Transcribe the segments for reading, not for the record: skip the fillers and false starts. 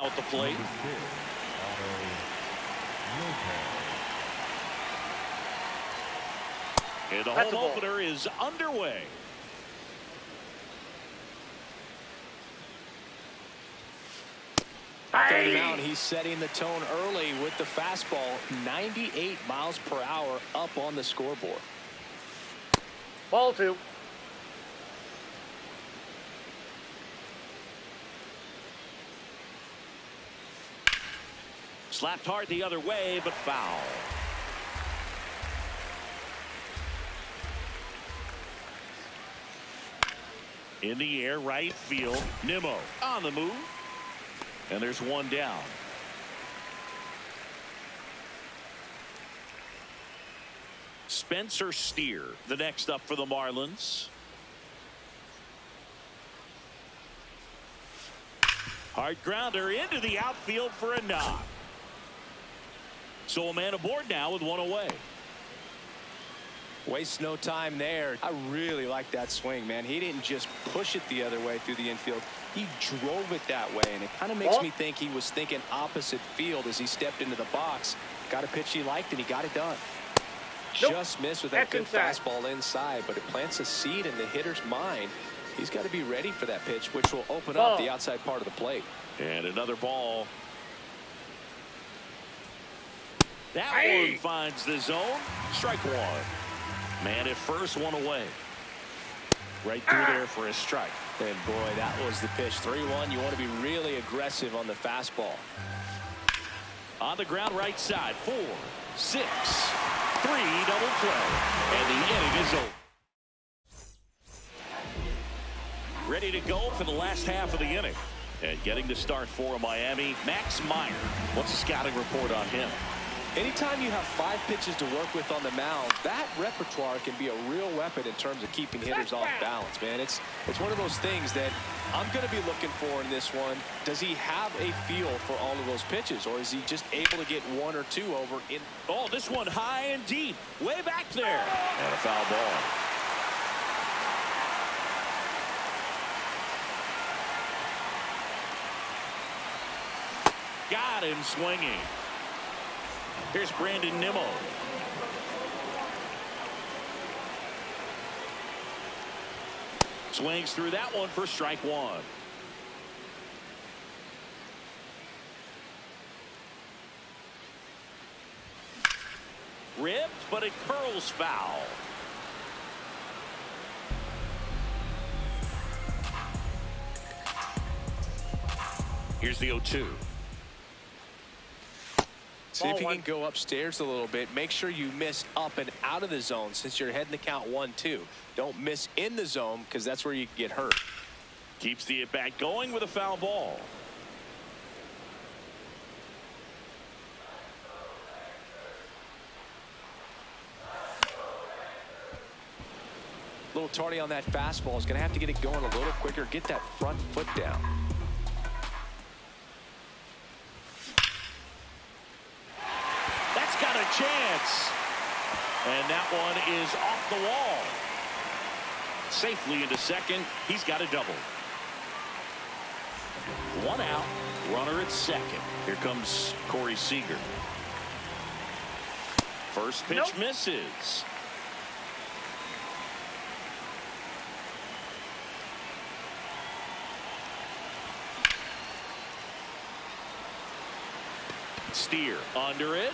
At the plate. And the home opener is underway. Coming out, he's setting the tone early with the fastball. 98 miles per hour up on the scoreboard. Ball 2. Slapped hard the other way, but foul. In the air, right field. Nimmo on the move. And there's one down. Spencer Steer, the next up for the Marlins. Hard grounder into the outfield for a knock. So a man aboard now with one away. Waste no time there. I really like that swing, man. He didn't just push it the other way through the infield. He drove it that way, and it kind of makes me think he was thinking opposite field as he stepped into the box. Got a pitch he liked, and he got it done. Nope. Just missed with that good fastball inside, but it plants a seed in the hitter's mind. He's got to be ready for that pitch, which will open up the outside part of the plate. And another ball. That one finds the zone. Strike one. Man at first, one away. Right through there for a strike. And boy, that was the pitch. 3-1. You want to be really aggressive on the fastball. On the ground right side. 4, 6, 3 double play. And the inning is over. Ready to go for the last half of the inning. And getting the start for Miami, Max Meyer. What's the scouting report on him? Anytime you have 5 pitches to work with on the mound, that repertoire can be a real weapon in terms of keeping hitters off balance, man. It's one of those things that I'm going to be looking for in this one. Does he have a feel for all of those pitches, or is he just able to get 1 or 2 over in? Oh, this one high and deep, way back there. And a foul ball. Got him swinging. Here's Brandon Nimmo. Swings through that one for strike one. Ripped, but it curls foul. Here's the 0-2. See if you can go upstairs a little bit. Make sure you miss up and out of the zone since you're heading the count 1-2. Don't miss in the zone because that's where you get hurt. Keeps the at-bat going with a foul ball. A little tardy on that fastball. Is going to have to get it going a little quicker. Get that front foot down. Got a chance, and that one is off the wall. Safely into second. He's got a double. 1 out, runner at second. Here comes Corey Seager. First pitch misses. Steer under it.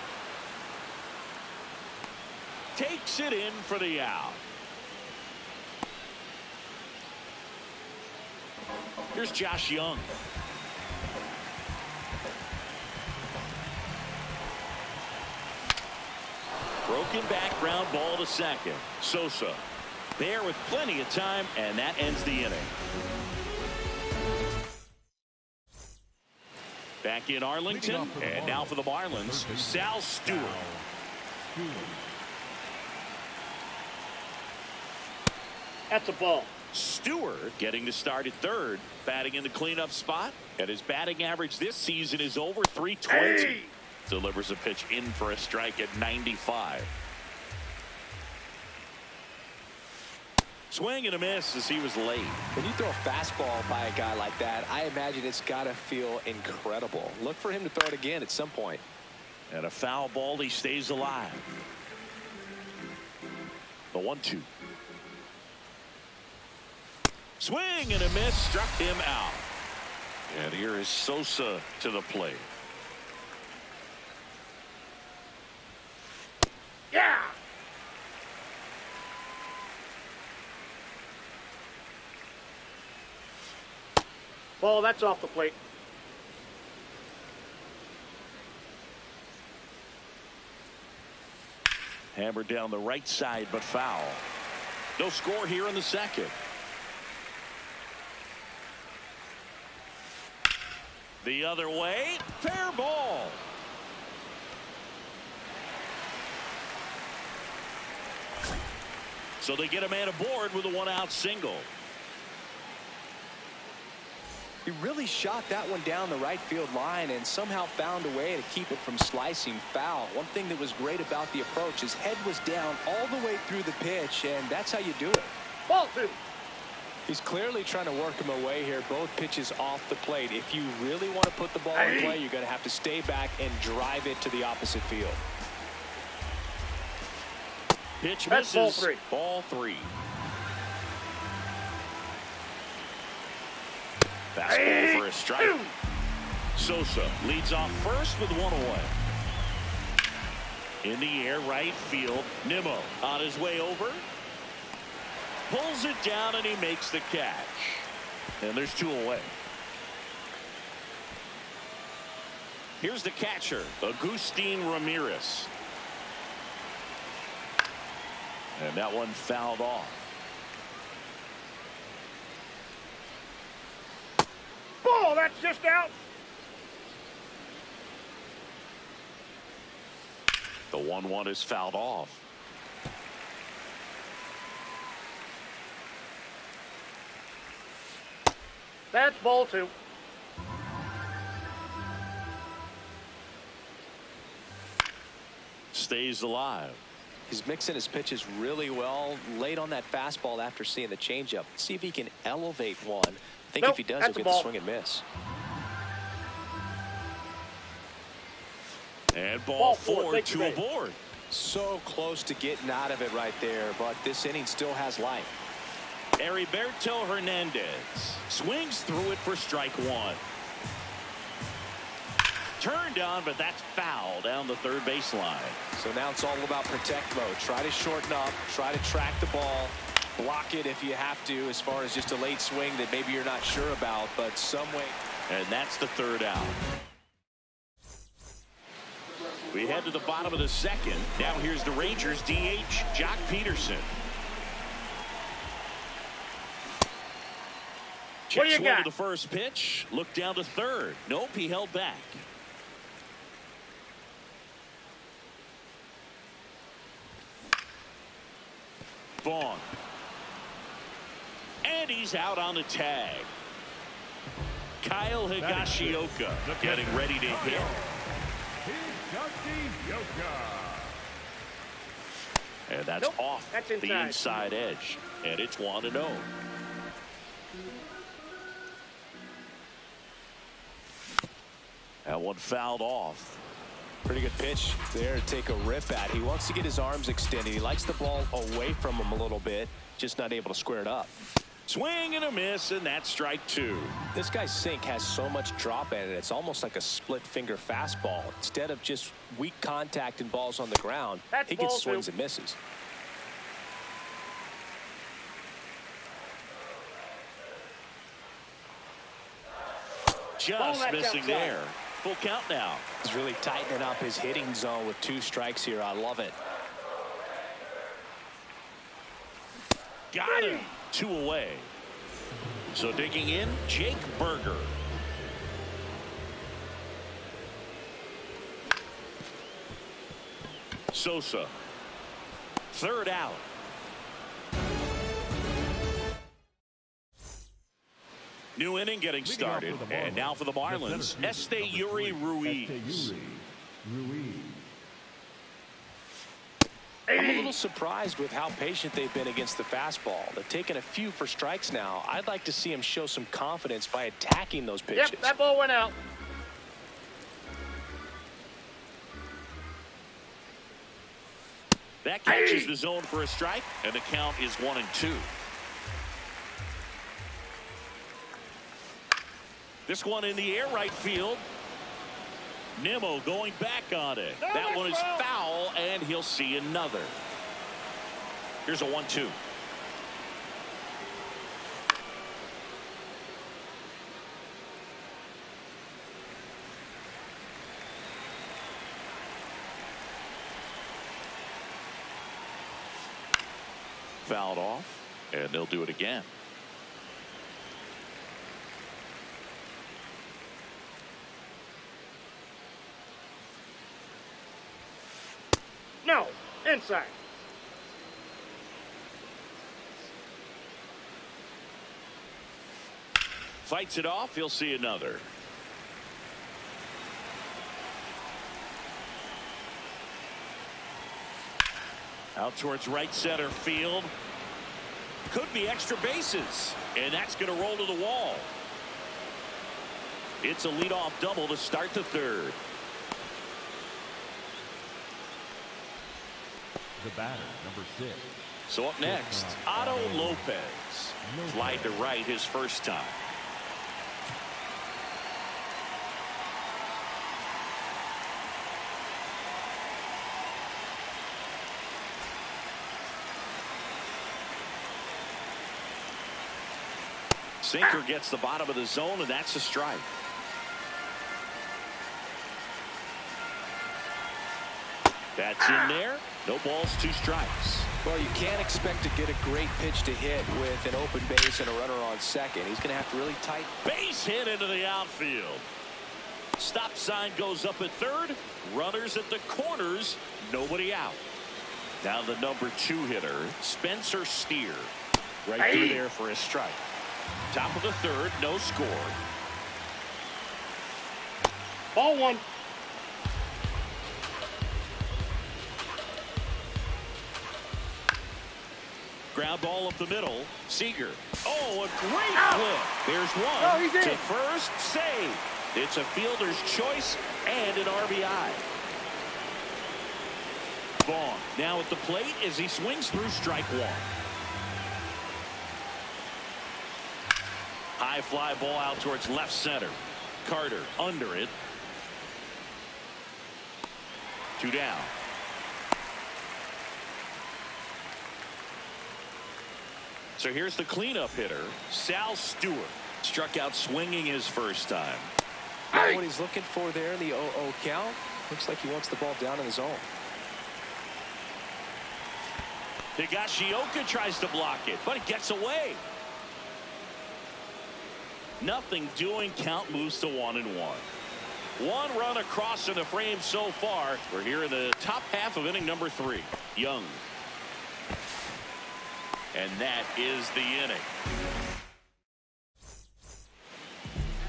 Takes it in for the out. Here's Josh Young. Broken back ground ball to second. Sosa there with plenty of time, and that ends the inning. Back in Arlington, and now for the Marlins, Sal Stewart. That's a ball. Stewart getting to start at third, batting in the cleanup spot, and his batting average this season is over .320. Delivers a pitch in for a strike at 95. Swing and a miss as he was late. When you throw a fastball by a guy like that, I imagine it's got to feel incredible. Look for him to throw it again at some point. And a foul ball, he stays alive. The 1-2. Swing and a miss, struck him out. And here is Sosa to the plate. Yeah. Ball, that's off the plate. Hammered down the right side, but foul. No score here in the second. The other way, fair ball. So they get a man aboard with a one-out single. He really shot that one down the right field line and somehow found a way to keep it from slicing foul. One thing that was great about the approach, his head was down all the way through the pitch, and that's how you do it. Ball 2. He's clearly trying to work him away here. Both pitches off the plate. If you really want to put the ball in play, you're going to have to stay back and drive it to the opposite field. Pitch That's misses. ball 3. Ball 3. Fastball for a strike. Sosa leads off first with one away. In the air, right field. Nimmo on his way over. Pulls it down and he makes the catch. And there's two away. Here's the catcher, Agustin Ramirez. And that one fouled off. Ball, that's just out. The 1-1 is fouled off. That's ball 2. Stays alive. He's mixing his pitches really well late on that fastball after seeing the changeup. See if he can elevate one. I think if he does, he'll get the swing and miss. And ball 4, 2 aboard. So close to getting out of it right there, but this inning still has life. Heriberto Hernandez swings through it for strike 1. Turned on, but that's foul down the third baseline. So now it's all about protect mode. Try to shorten up, try to track the ball, block it if you have to, as far as just a late swing that maybe you're not sure about, but some way. And that's the third out. We head to the bottom of the second. Now here's the Rangers DH, Jock Peterson. What do you Check swing got? to the first pitch. Look down to third. Nope, he held back. Vaughn. And he's out on the tag. Kyle Higashioka getting ready to hit. And that's off That's the inside edge. And it's 1-0. That one fouled off. Pretty good pitch there to take a rip at. He wants to get his arms extended. He likes the ball away from him a little bit, just not able to square it up. Swing and a miss, and that's strike 2. This guy's sink has so much drop in it. It's almost like a split finger fastball. Instead of just weak contact and balls on the ground, he gets swings and misses. Just missing there. Full count now. He's really tightening up his hitting zone with 2 strikes here. I love it. Got him. 2 away. So digging in, Jake Berger. Sosa. Third out. New inning getting started. And now for the Marlins, Esteury Ruiz. I'm a little surprised with how patient they've been against the fastball. They've taken a few for strikes now. I'd like to see him show some confidence by attacking those pitches. Yep, that ball went out. That catches the zone for a strike, and the count is 1-2. This one in the air, right field. Nimmo going back on it. That one is foul, and he'll see another. Here's a 1-2. Fouled off, and they'll do it again. No, inside. Fights it off. He'll see another. Out towards right center field. Could be extra bases, and that's going to roll to the wall. It's a leadoff double to start the third. The batter, number 6. So up next, Otto Lopez. Flied to right his first time. Sinker gets the bottom of the zone, and that's a strike. That's in there. No balls, 2 strikes. Well, you can't expect to get a great pitch to hit with an open base and a runner on second. He's going to have to really tighten. Base hit into the outfield. Stop sign goes up at third. Runners at the corners. Nobody out. Now the number 2 hitter, Spencer Steer. Right through there for a strike. Top of the third, no score. Ball 1. Ground ball up the middle. Seager. Oh, a great flip. There's one he's in. to first. Save. It's a fielder's choice and an RBI. Vaughn now at the plate as he swings through strike 1. High fly ball out towards left center. Carter under it. 2 down. So here's the cleanup hitter, Sal Stewart. Struck out swinging his first time. Now what he's looking for there in the 0-0 count. Looks like he wants the ball down in the zone. Higashioka tries to block it, but it gets away. Nothing doing. Count moves to 1-1. 1 run across in the frame so far. We're here in the top half of inning number 3. Young. And that is the inning.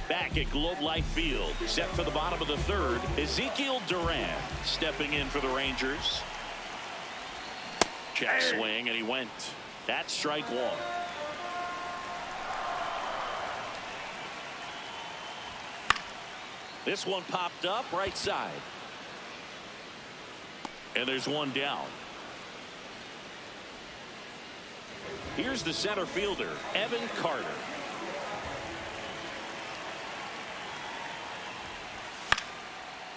Back at Globe Life Field, set for the bottom of the third, Ezekiel Duran stepping in for the Rangers. Check swing, and he went. That's strike 1. This one popped up right side. And there's 1 down. Here's the center fielder, Evan Carter.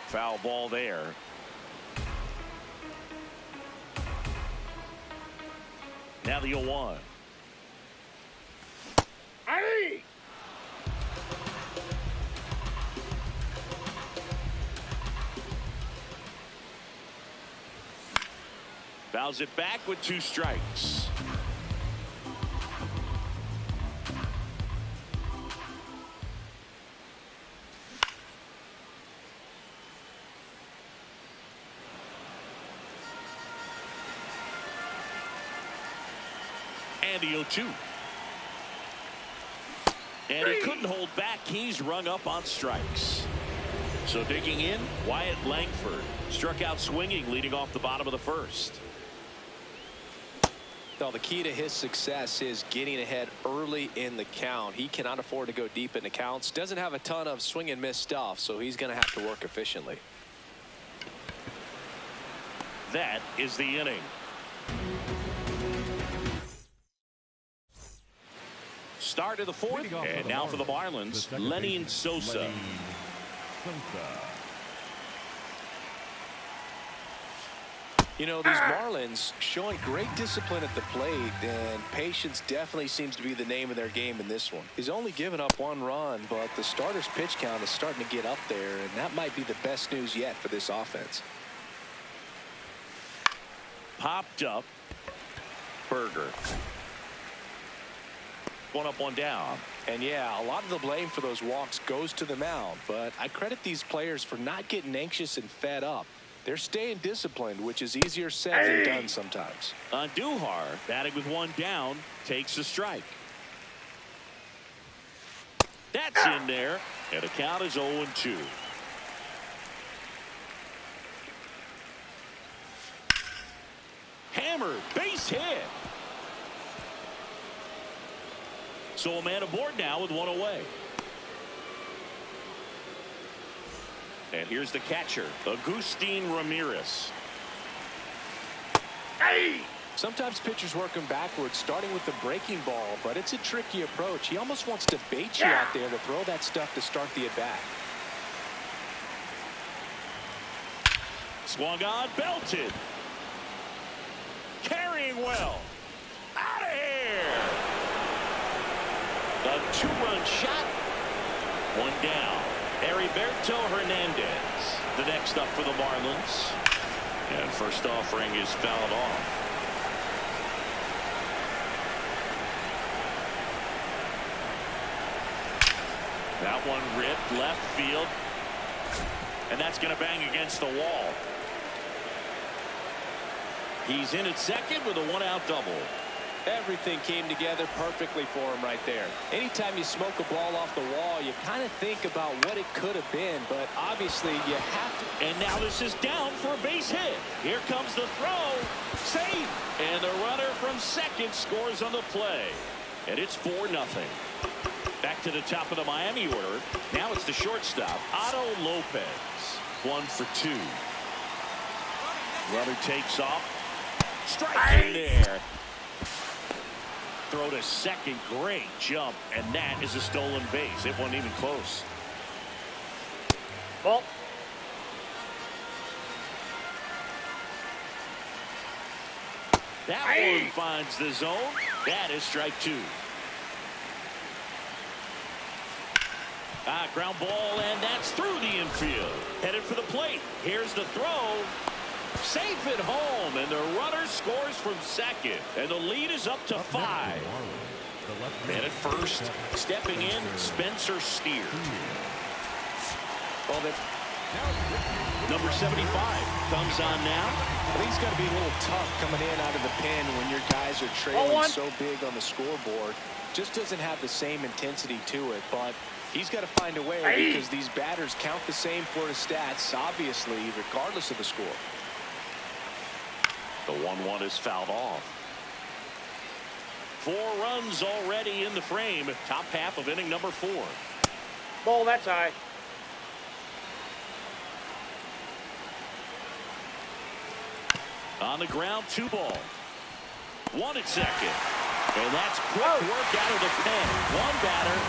Foul ball there. Now the 0-1. Hey! Fouls it back with 2 strikes. And the 0-2. And he couldn't hold back. He's rung up on strikes. So digging in, Wyatt Langford struck out swinging, leading off the bottom of the first. Now, the key to his success is getting ahead early in the count. He cannot afford to go deep in the counts. Doesn't have a ton of swing and miss stuff, so he's going to have to work efficiently. That is the inning. Start of the fourth, and now for the Marlins, Lenny Sosa. You know, these Marlins showing great discipline at the plate, and patience definitely seems to be the name of their game in this one. He's only given up 1 run, but the starter's pitch count is starting to get up there, and that might be the best news yet for this offense. Popped up. Berger. 1 up, 1 down. And yeah, a lot of the blame for those walks goes to the mound, but I credit these players for not getting anxious and fed up. They're staying disciplined, which is easier said than done sometimes. Andujar, batting with 1 down, takes a strike. That's in there, and the count is 0-2. Hammer, base hit. So a man aboard now with 1 away. And here's the catcher, Agustin Ramirez. Hey! Sometimes pitchers work him backwards, starting with the breaking ball, but it's a tricky approach. He almost wants to bait you out there to throw that stuff to start the at-bat. Swung on, belted. Carrying well. Out of here. A 2-run shot. 1 down. Heriberto Hernandez, the next up for the Marlins. And first offering is fouled off. That one ripped left field. And that's going to bang against the wall. He's in at second with a 1-out double. Everything came together perfectly for him right there. Anytime you smoke a ball off the wall, you kind of think about what it could have been, but obviously you have to. And now this is down for a base hit. Here comes the throw. Safe. And the runner from second scores on the play. And it's 4-0. Back to the top of the Miami order. Now it's the shortstop, Otto Lopez. 1 for 2. Runner takes off. Strike in there. Throw to second, great jump, and that is a stolen base. It wasn't even close. Ball. That one finds the zone. That is strike 2. Ground ball, and that's through the infield. Headed for the plate. Here's the throw. Safe at home, and the runner scores from second, and the lead is up to 5. And at first, stepping in, Spencer Steer. Well, number 75 comes on now. I think it's got to be a little tough coming in out of the pen when your guys are trailing so big on the scoreboard. Just doesn't have the same intensity to it, but he's got to find a way because these batters count the same for his stats, obviously, regardless of the score. The 1-1 is fouled off. 4 runs already in the frame. Top half of inning number 4. Ball, that's high. On the ground, 2 ball. 1 at second. And that's quick work out of the pen. 1 batter.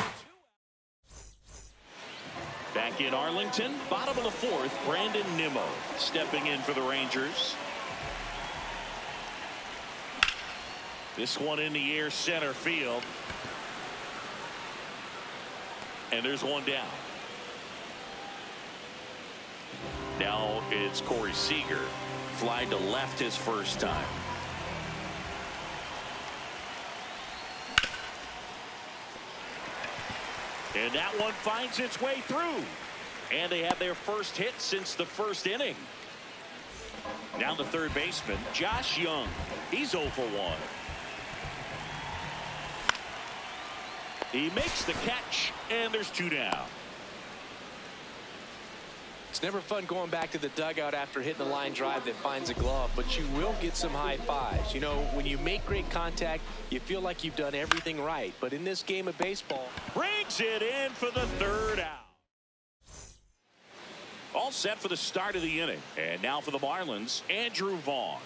Back in Arlington, bottom of the 4th, Brandon Nimmo stepping in for the Rangers. This one in the air, center field. And there's 1 down. Now it's Corey Seager. Fly to left his first time. And that one finds its way through. And they have their first hit since the first inning. Now the third baseman, Josh Young. He's 0 for 1. He makes the catch, and there's 2 down. It's never fun going back to the dugout after hitting the line drive that finds a glove, but you will get some high fives. You know, when you make great contact, you feel like you've done everything right. But in this game of baseball, brings it in for the third out. All set for the start of the inning. And now for the Marlins, Andrew Vaughn.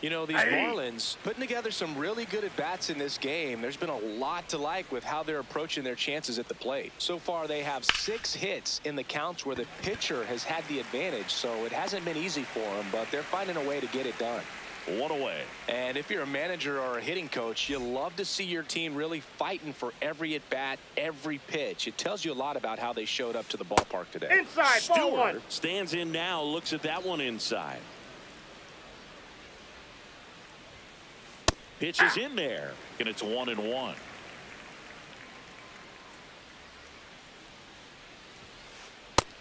You know, these Marlins putting together some really good at-bats in this game. There's been a lot to like with how they're approaching their chances at the plate. So far, they have 6 hits in the counts where the pitcher has had the advantage, so it hasn't been easy for them, but they're finding a way to get it done. 1 away. And if you're a manager or a hitting coach, you love to see your team really fighting for every at-bat, every pitch. It tells you a lot about how they showed up to the ballpark today. Inside, ball 1. Stands in now, looks at that one inside. Pitch is in there, and it's 1-1.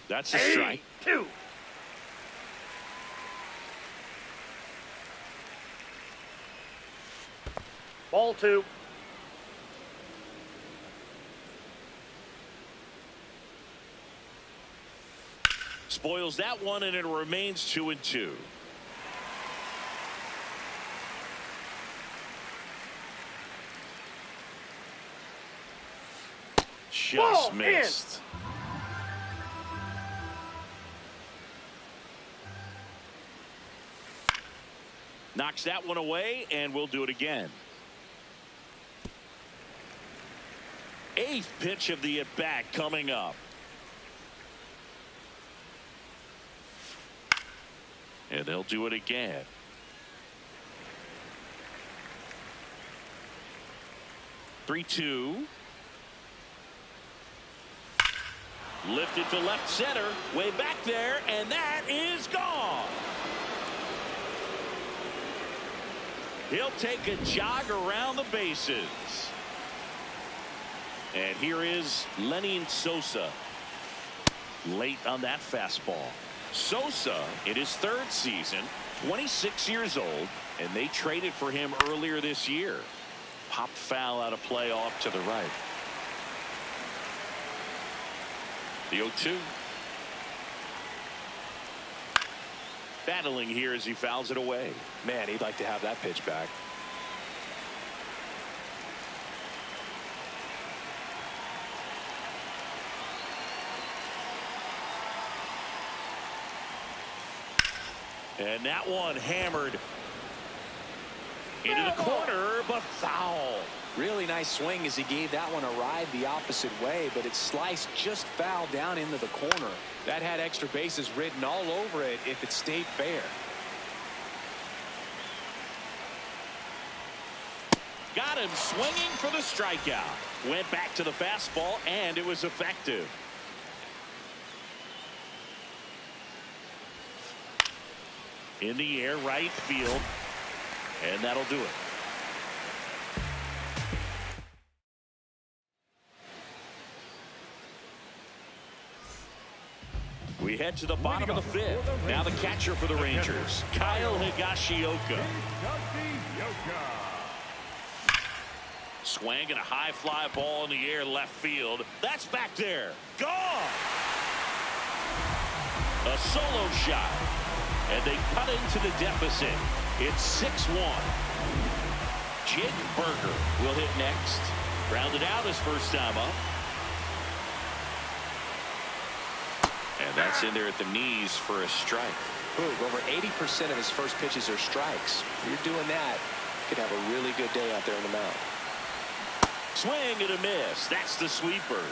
That's a strike. 2. Ball 2. Spoils that one, and it remains 2-2. Just missed. Knocks that one away, and we'll do it again. 8th pitch of the at-bat coming up. And they'll do it again. Three-two. Lifted to left center, way back there, and that is gone. He'll take a jog around the bases. And here is Lenyn Sosa. Late on that fastball. Sosa, in his 3rd season, 26 years old, and they traded for him earlier this year. Popped foul out of play off to the right. The 0-2. Battling here as he fouls it away. Man, he'd like to have that pitch back. And that one hammered into the corner, but foul. Really nice swing as he gave that one a ride the opposite way, but it sliced just foul down into the corner. That had extra bases written all over it if it stayed fair. Got him swinging for the strikeout. Went back to the fastball, and it was effective. In the air, right field, and that'll do it. We head to the bottom of the 5th. Now the catcher for the Rangers, Kyle Higashioka. Swinging a high fly ball in the air left field. That's back there. Gone. A solo shot. And they cut into the deficit. It's 6-1. Jake Berger will hit next. Grounded out his first time up. And that's in there at the knees for a strike. Boog, over 80% of his first pitches are strikes. If you're doing that, you could have a really good day out there on the mound. Swing and a miss. That's the sweeper.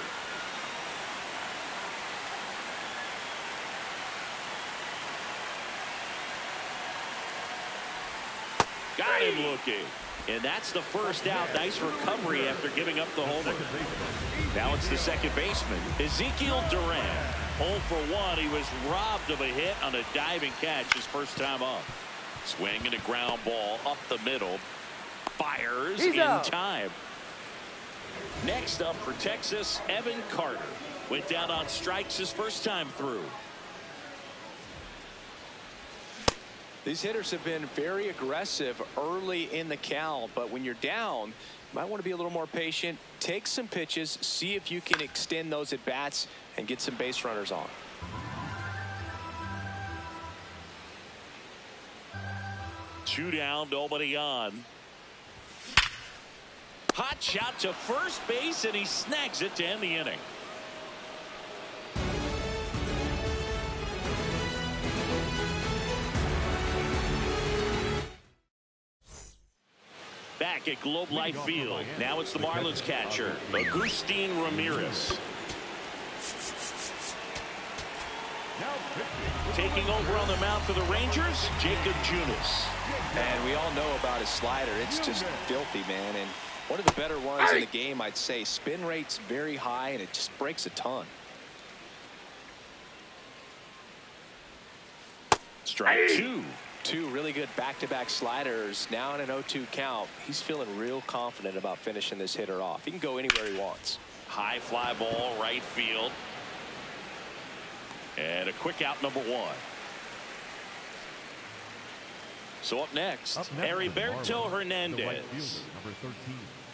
Got him looking. And that's the first out. Nice recovery after giving up the homer. Now it's the second baseman, Ezekiel Duran. 0 for 1. He was robbed of a hit on a diving catch his first time up. Swing and a ground ball up the middle. Fires in time. Next up for Texas, Evan Carter. Went down on strikes his first time through. These hitters have been very aggressive early in the count, but when you're down, you might want to be a little more patient. Take some pitches, see if you can extend those at bats, and get some base runners on. Two down, nobody on. Hot shot to first base, and he snags it to end the inning. Back at Globe Life Field. Now it's the Marlins catcher, Agustin Ramirez. Taking over on the mound for the Rangers, Jacob Junis. And we all know about his slider. It's just filthy, man. And one of the better ones in the game, I'd say. Spin rate's very high, and it just breaks a ton. Strike two. Two really good back-to-back sliders. Now in an 0-2 count. He's feeling real confident about finishing this hitter off. He can go anywhere he wants. High fly ball, right field. And a quick out, number one. So up next, Heriberto Hernandez. Right fielder, number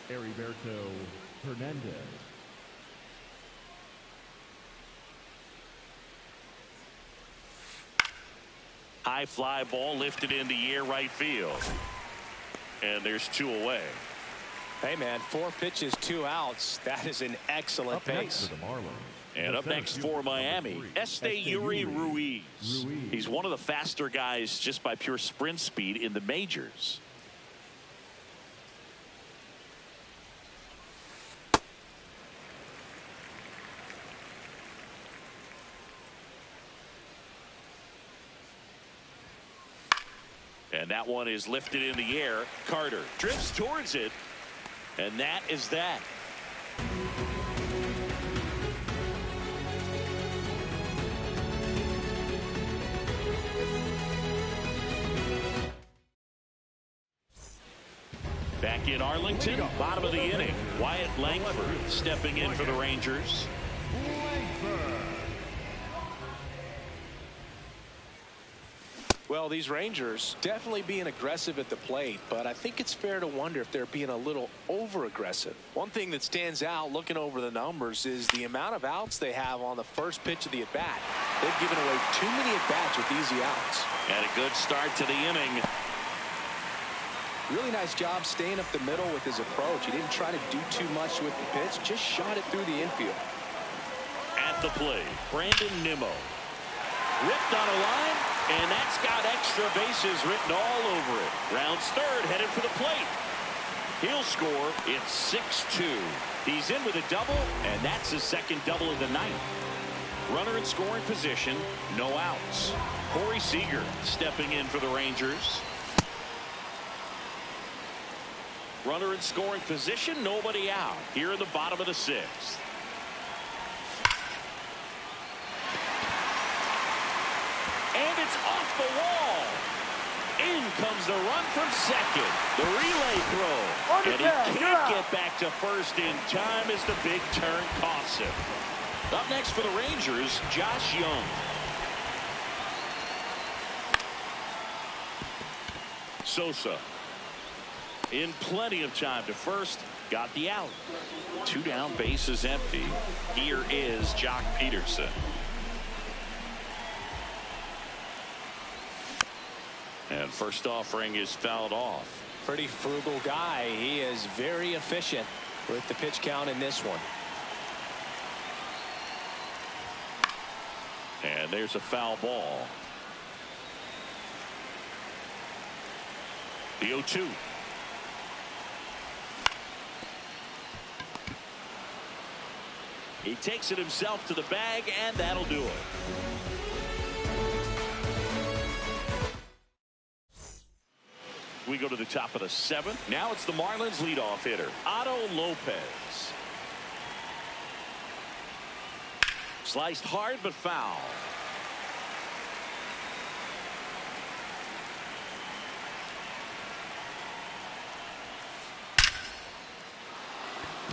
13, Heriberto Hernandez. High fly ball lifted in the air, right field. And there's two away. Hey, man, 4 pitches, 2 outs. That is an excellent pace. And up next for Miami, Esteury Ruiz. He's one of the faster guys just by pure sprint speed in the majors. And that one is lifted in the air. Carter drifts towards it. And that is that. Back in Arlington, bottom of the inning. Wyatt Langford stepping in for the Rangers. Well, these Rangers definitely being aggressive at the plate, but I think it's fair to wonder if they're being a little over-aggressive. One thing that stands out looking over the numbers is the amount of outs they have on the first pitch of the at-bat. They've given away too many at-bats with easy outs. And a good start to the inning. Really nice job staying up the middle with his approach. He didn't try to do too much with the pitch, just shot it through the infield. At the plate, Brandon Nimmo. Ripped on a line, and that's got extra bases written all over it. Rounds third, headed for the plate. He'll score. It's 6-2. He's in with a double, and that's his second double of the night. Runner in scoring position, no outs. Corey Seager stepping in for the Rangers. Runner in scoring position, nobody out. Here in the bottom of the 6th. And it's off the wall. In comes the run from second. The relay throw. And he can't get back to first in time as the big turn costs him. Up next for the Rangers, Josh Young. Sosa. In plenty of time to first, got the out. 2 down, base is empty. Here is Jock Peterson. And first offering is fouled off. Pretty frugal guy. He is very efficient with the pitch count in this one. And there's a foul ball. The 0-2. He takes it himself to the bag, and that'll do it. We go to the top of the 7th. Now it's the Marlins leadoff hitter, Otto Lopez. Sliced hard but foul.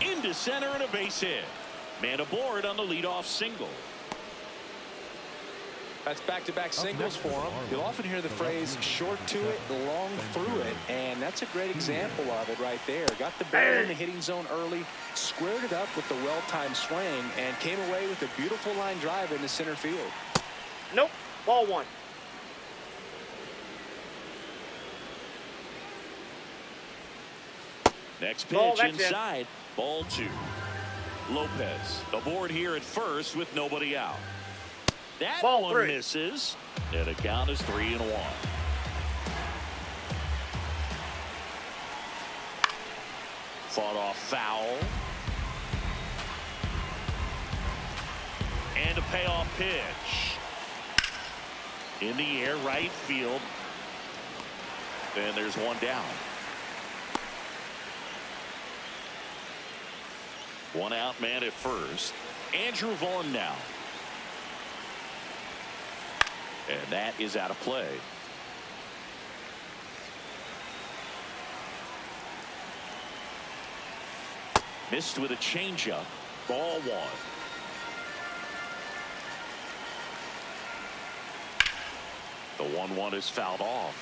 Into center and a base hit. Man aboard on the leadoff single. That's back-to-back singles for him. You'll often hear the phrase short to it, long through it, and that's a great example of it right there. Got the ball in the hitting zone early, squared it up with the well-timed swing, and came away with a beautiful line drive into center field. Nope. Ball one. Next pitch inside. Ball two. Lopez aboard here at first with nobody out. That Ball one three. misses, and the count is 3-1. Fought off foul. And a payoff pitch. In the air, right field. And there's one down. One out man at first. Andrew Vaughn now. And that is out of play. Missed with a changeup. Ball one. The 1-1 is fouled off.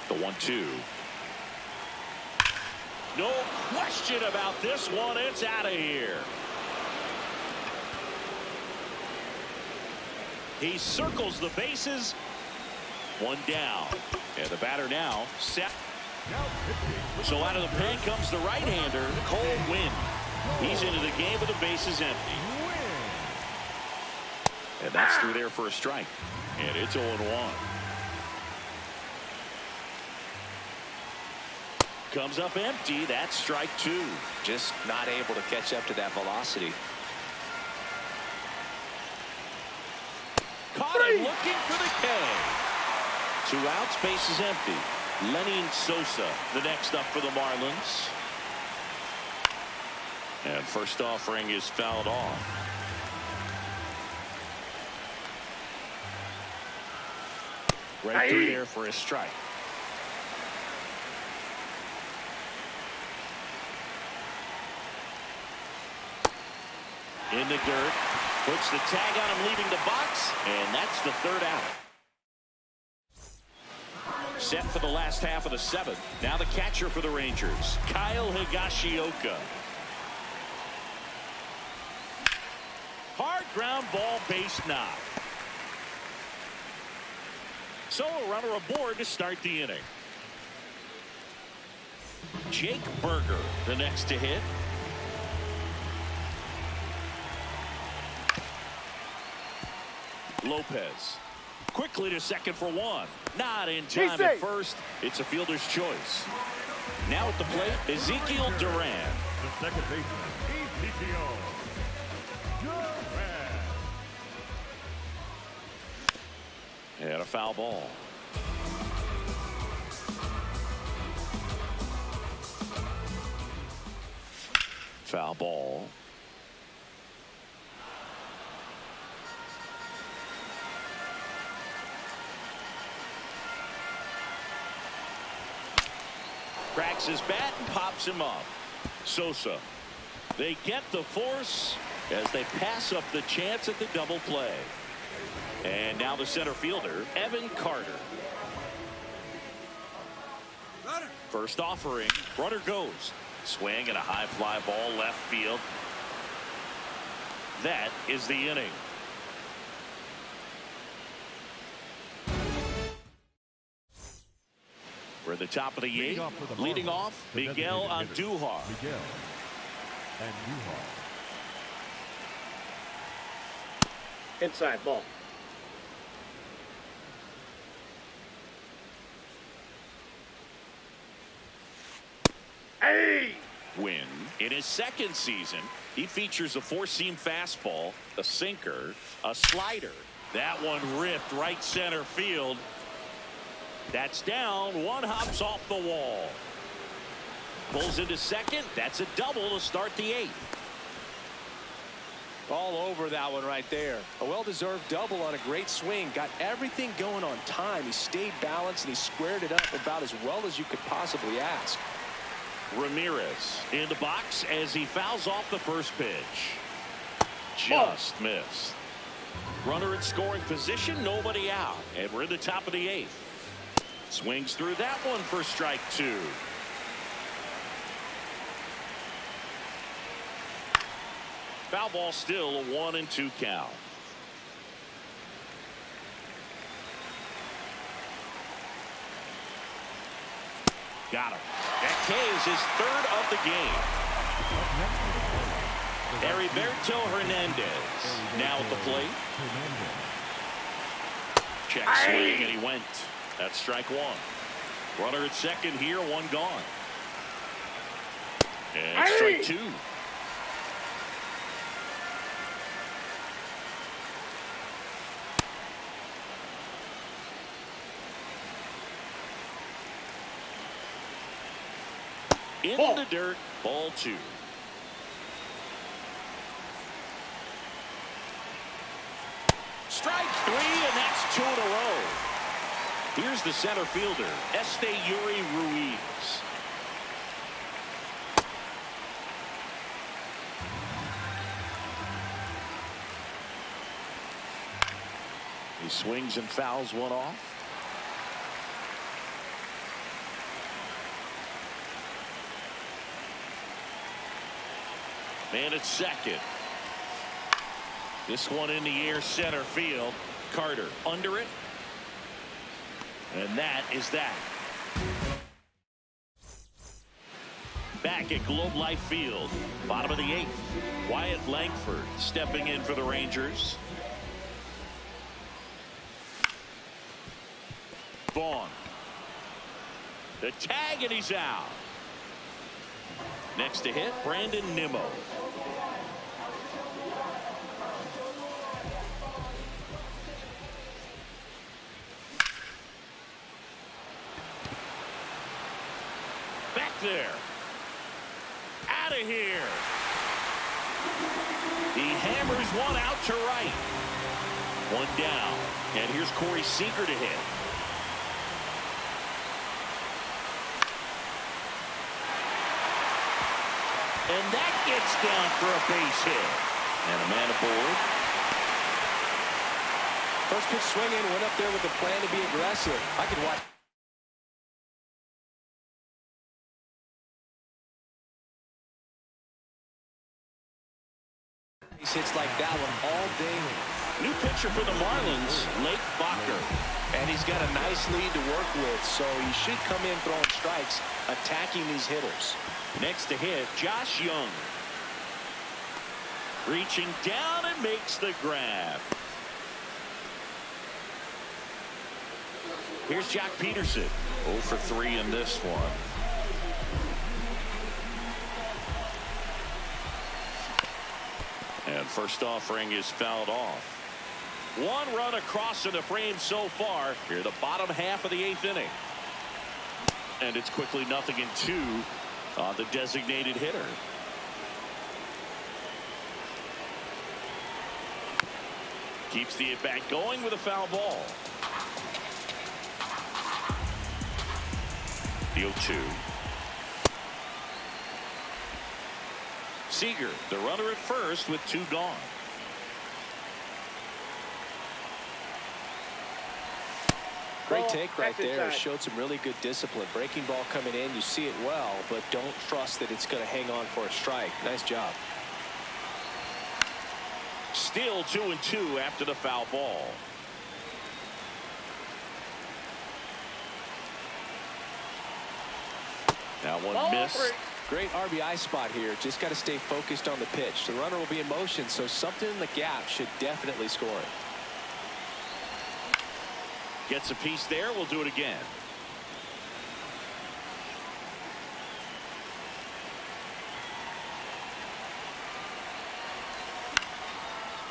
The 1-2. No question about this one. It's out of here. He circles the bases. One down. And the batter now set. So out of the pen comes the right-hander, Cole Winn. He's into the game with the bases empty. And that's through there for a strike. And it's 0-1. Comes up empty. That's strike two. Just not able to catch up to that velocity. Caught him looking for the K. 2 outs, base is empty. Lenny Sosa, the next up for the Marlins. And first offering is fouled off. Right through there for a strike. In the dirt. Puts the tag on him leaving the box. And that's the third out. Set for the last half of the 7th. Now the catcher for the Rangers, Kyle Higashioka. Hard ground ball, base knock. So a runner aboard to start the inning. Jake Berger, the next to hit. Lopez quickly to second for one. Not in time at first. It's a fielder's choice. Now at the plate, Ezekiel Duran. The second baseman, Ezekiel Duran. And a foul ball. Foul ball. Cracks his bat and pops him up. Sosa. They get the force as they pass up the chance at the double play. And now the center fielder, Evan Carter. First offering. Runner goes. Swing and a high fly ball left field. That is the inning. For the top of the 8th, leading off, Miguel Andujar. Miguel Andujar. Inside ball. Hey! Win. In his second season, he features a 4-seam fastball, a sinker, a slider. That one ripped right center field. That's down. One hops off the wall. Pulls into second. That's a double to start the 8th. All over that one right there. A well-deserved double on a great swing. Got everything going on time. He stayed balanced and he squared it up about as well as you could possibly ask. Ramirez in the box as he fouls off the first pitch. just missed. Runner in scoring position, nobody out, and we're in the top of the 8th. Swings through that one for strike 2. Foul ball, still a 1-2 count. Got him. That K is his 3rd of the game. Heriberto Hernandez now at the plate. Check swing, and he went. That's strike 1. Runner at second here, 1 gone. And strike 2. In the dirt, ball 2. Strike 3, and that's 2 in a row. Here's the center fielder, Yuri Ruiz. He swings and fouls one off. Man at second. This one in the air, center field. Carter under it. And that is that. Back at Globe Life Field, bottom of the 8th. Wyatt Langford stepping in for the Rangers. Vaughn. The tag, and he's out. Next to hit, Brandon Nimmo. Back there. Out of here. He hammers one out to right. 1 down. And here's Corey Seager to hit. And that gets down for a base hit. And a man aboard. First pitch swinging, went up there with a plan to be aggressive. I could watch. Hits like that one all day. New pitcher for the Marlins, Lake Bacher. And he's got a nice lead to work with, so he should come in throwing strikes, attacking these hitters. Next to hit, Josh Young. Reaching down and makes the grab. Here's Jock Peterson. 0 for 3 in this one. And first offering is fouled off. 1 run across in the frame so far. Here, the bottom half of the 8th inning. And it's quickly 0-2 on the designated hitter. Keeps the at-bat going with a foul ball. The 0-2. Seager, the runner at first with 2 gone. Great take right there. Showed some really good discipline. Breaking ball coming in, you see it well, but don't trust that it's going to hang on for a strike. Nice job. Still 2-2 after the foul ball. That one missed. Great RBI spot here. Just got to stay focused on the pitch. The runner will be in motion, so something in the gap should definitely score it. Gets a piece there. We'll do it again.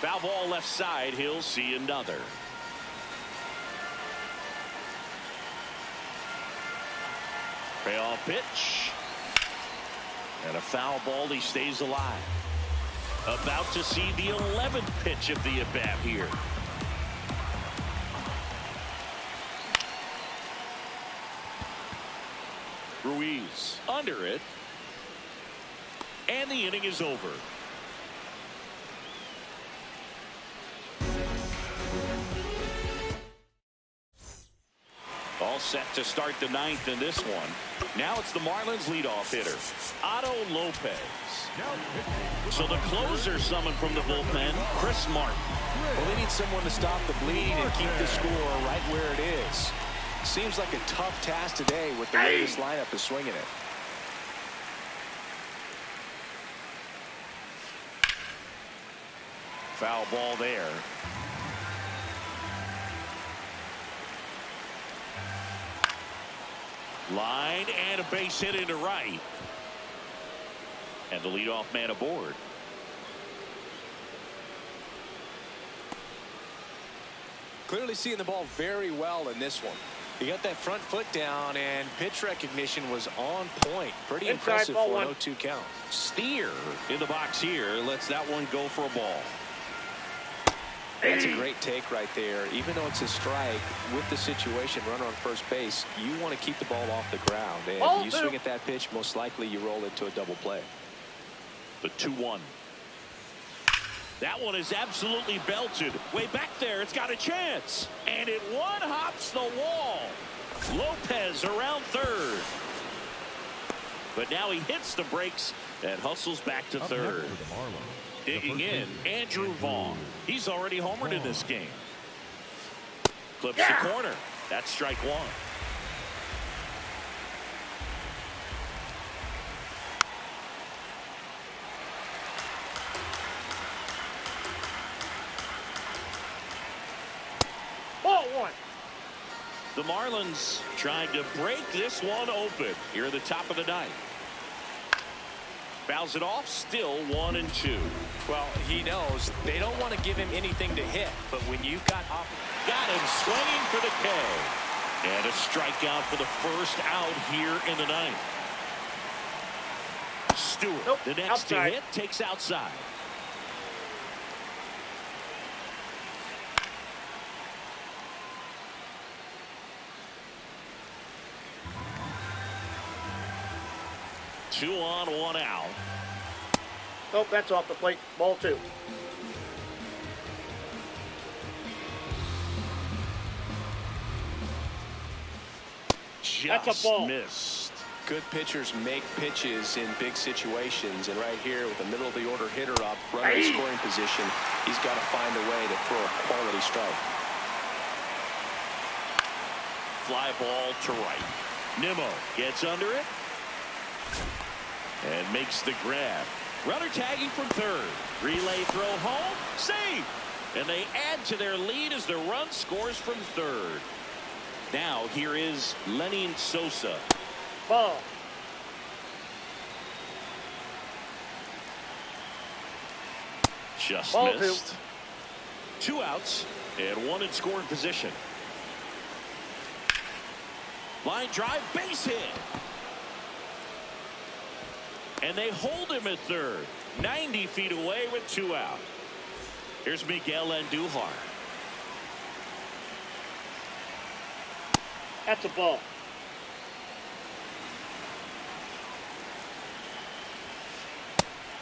Foul ball left side. He'll see another. Payoff pitch. And a foul ball. He stays alive. About to see the 11th pitch of the at-bat here. Ruiz under it. And the inning is over. all set to start the ninth in this one. Now it's the Marlins leadoff hitter, Otto Lopez. So the closer summoned from the bullpen, Chris Martin. Well, they need someone to stop the bleeding and keep the score right where it is. Seems like a tough task today with the way this lineup is swinging it. Foul ball there. Line and a base hit into right. And the leadoff man aboard. Clearly seeing the ball very well in this one. He got that front foot down, and pitch recognition was on point. Pretty impressive for an 0-2 count. Steer in the box here lets that one go for a ball. That's a great take right there. Even though it's a strike, with the situation, runner on first base, you want to keep the ball off the ground. And you swing at that pitch, most likely you roll into a double play. The 2-1. That one is absolutely belted. Way back there, it's got a chance. And it one-hops the wall. Lopez around third. But now he hits the brakes and hustles back to third. Digging in, Andrew Vaughn. He's already homered in this game. Clips the corner. That's strike one. Ball one. The Marlins trying to break this one open here at the top of the ninth. Fouls it off, still 1-2. Well, he knows they don't want to give him anything to hit, but when you've got him swinging for the K. And a strikeout for the first out here in the ninth. Stewart, the next outside. to hit, takes outside. Two on, one out. Oh, that's off the plate. Ball two. Just that's a ball. Missed. good pitchers make pitches in big situations, and right here with the middle of the order hitter up, runner in scoring position, he's got to find a way to throw a quality strike. Fly ball to right. Nimmo gets under it and makes the grab. Runner tagging from third. Relay throw home. Save. And they add to their lead as the run scores from third. Now here is Lenin Sosa. Ball. Just Ball missed. Two outs and one in scoring position. Line drive, base hit. And they hold him at third. 90 feet away with two out. Here's Miguel Andujar. That's a ball.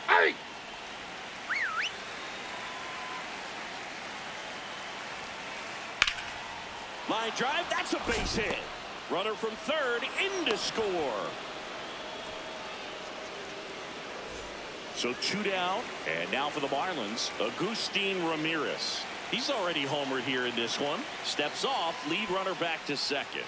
Hey! Line drive, that's a base hit. Runner from third in to score. So two down, and now for the Marlins, Agustin Ramirez. He's already homered here in this one. Steps off, lead runner back to second.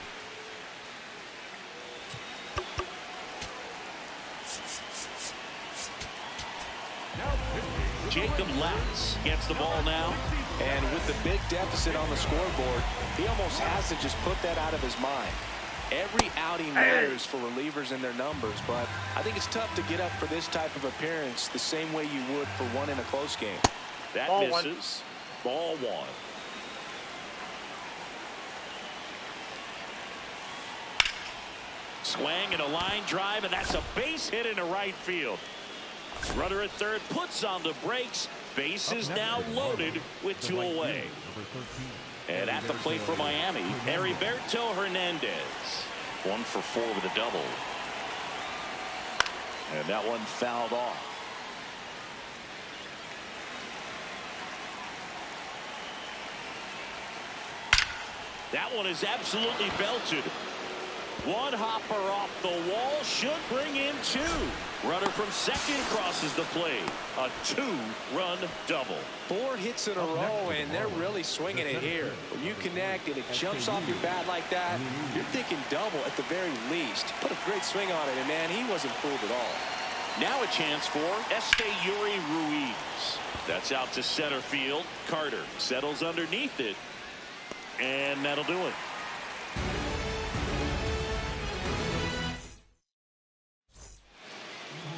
Jacob Latz gets the ball now. And with the big deficit on the scoreboard, he almost has to just put that out of his mind. Every outing matters for relievers and their numbers, but I think it's tough to get up for this type of appearance the same way you would for one in a close game. That Ball misses. Ball one. Swing and a line drive, and that's a base hit into right field. Runner at third puts on the brakes. Base is now loaded with two away. And at the plate for Miami, Heriberto Hernandez. 1 for 4 with a double. And that one fouled off. That one is absolutely belted. One hopper off the wall should bring in two. Runner from second crosses the plate. A two-run double. 4 hits in a row, and they're really swinging it here. When you connect and it jumps off your bat like that, you're thinking double at the very least. Put a great swing on it, and man, he wasn't fooled at all. Now a chance for Esteury Ruiz. That's out to center field. Carter settles underneath it, and that'll do it.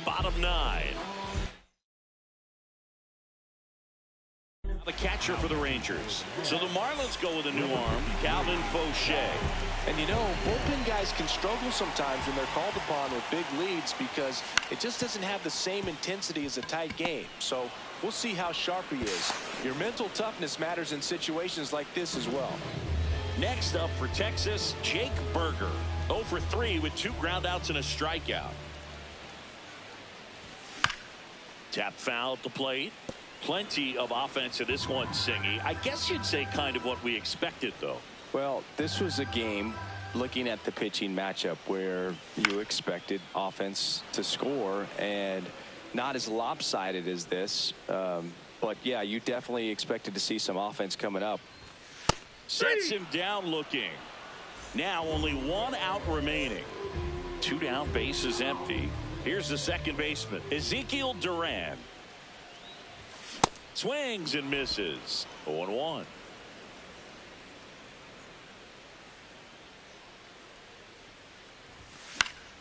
Bottom 9. The catcher for the Rangers. So the Marlins go with a new arm, Calvin Fauché. And you know, bullpen guys can struggle sometimes when they're called upon with big leads because it just doesn't have the same intensity as a tight game. So we'll see how sharp he is. Your mental toughness matters in situations like this as well. Next up for Texas, Jake Berger. 0 for 3 with 2 groundouts and a strikeout. Tap foul at the plate. Plenty of offense in this one, Singy. I guess you'd say kind of what we expected, though. Well, this was a game, looking at the pitching matchup, where you expected offense to score, and not as lopsided as this. But, yeah, you definitely expected to see some offense coming up. Sets him down looking. Now only 1 out remaining. 2 down, bases empty. Here's the second baseman, Ezekiel Duran. Swings and misses. 0-1.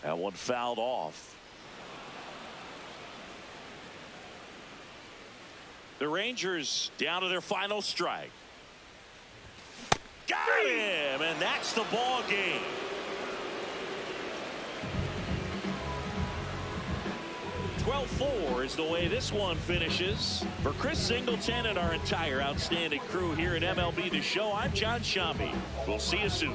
That one fouled off. The Rangers down to their final strike. Got him, and that's the ball game. 12-4 is the way this one finishes. For Chris Singleton and our entire outstanding crew here at MLB The Show, I'm John Shambi. We'll see you soon.